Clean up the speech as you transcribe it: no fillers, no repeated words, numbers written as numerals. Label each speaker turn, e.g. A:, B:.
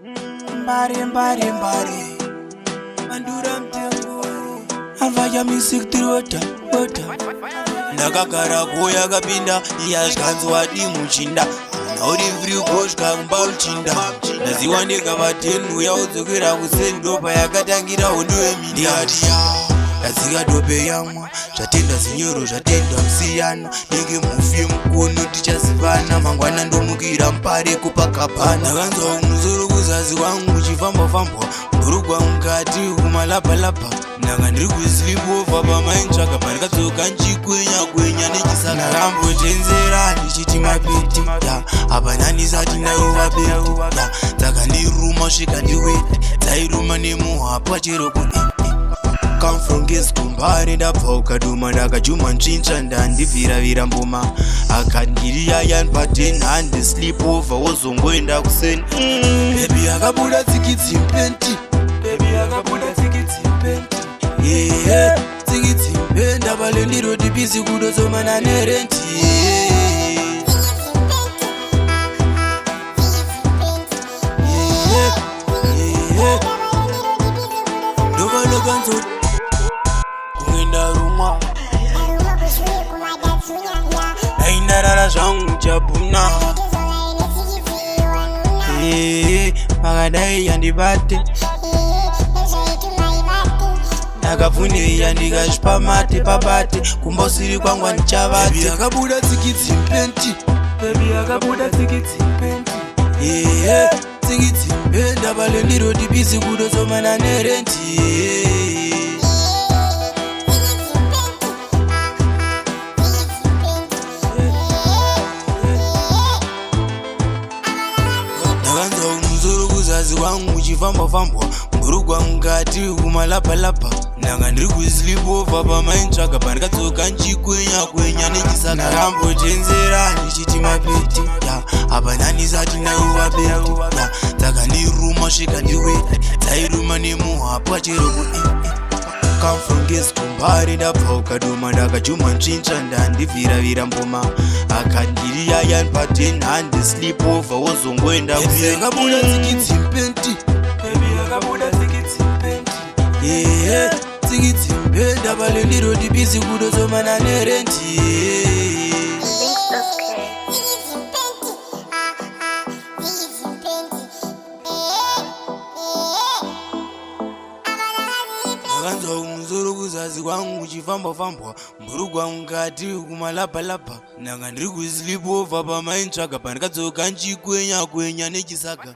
A: Mbare, Mbare, Mbare. Mandura mtengo. Alvaya music tirota, ota. Nakagara kuya kapinda, yaskanzwa dimuchinda. Nauri free koshka kumbauchinda. Naziwandika vatenu yaudzokera kusendopa yakatangira hondo yemidiatia. Yatsika dope yamwa, zvatenda zinyoro zvatenda kusiyana. Nenge mufi mukono tichazivana, mangwana ndomukira Mbare kupakapana. Nakanzwa umusoro kuzazi wangu uchifamba-famba, mburugwa mukati kumalapa-lapa. Ndanga ndiri kusleep over pamaintsvaka pandikadzoka nchikwenya nechisaka. Ndakambotenzera ndichiti mapeti hapana ndisati ndaivabeya. Dzakandiruma svika ndiwete, dzairuma nemuhapwa chero kune come from guest Mbare ndabva ukaduma ndakajuma ntsvintsva ndandibviravira mboma akandiri yayan paten handi sleep over wozongoenda kuseni. Baby akabuda Tsikidzi Mupant, baby akabuda Tsikidzi Mupant. Yeah, Tsikidzi Mupant ndabale ndiro tipisi kudosomana nerenti. Ndovanokanzo Ruma aindarara zvangu chabuna makadai yandibate ndakabvunei ndikazvipa mate pabate kumbosiri kwangwa ndichavate. Baby akabuda Tsikidzi Mupant, baby akabuda Tsikidzi Mupant. Tsikidzi Mupant ndabale ndiro tipisi kudosomana nerenti. Nakanzwa umusoro kuzazi wangu uchifamba-famba, mburugwa mukati kumalapa-lapa. Ndanga ndiri kusleep over pamaintsvaka pandikadzoka nchikwenya nechisaka. Ndakambotenzera ndichiti mapeti hapana ndisati ndaivabeya. Dzakandiruma svika ndiwete, dzairuma nemuhapwa chero kune come from guest Mbare ndabva ukaduma ndakajuma ntsvintsva ndandibviravira mboma akandiri yayan paten handi sleep over wozongoenda kuseni. Akabuda Tsikidzi Mupant, baby akabuda Tsikidzi Mupant. Tsikidzi Mupant ndabale ndiro tipisi kudosomana nerenti. Nakanzwa umusoro kuzazi kwangu uchifamba-famba, mburugwa mukati kumalapa-lapa. Ndanga ndiri kusleep over pamaintsvaka pandikadzoka nchikwenya nechisaka.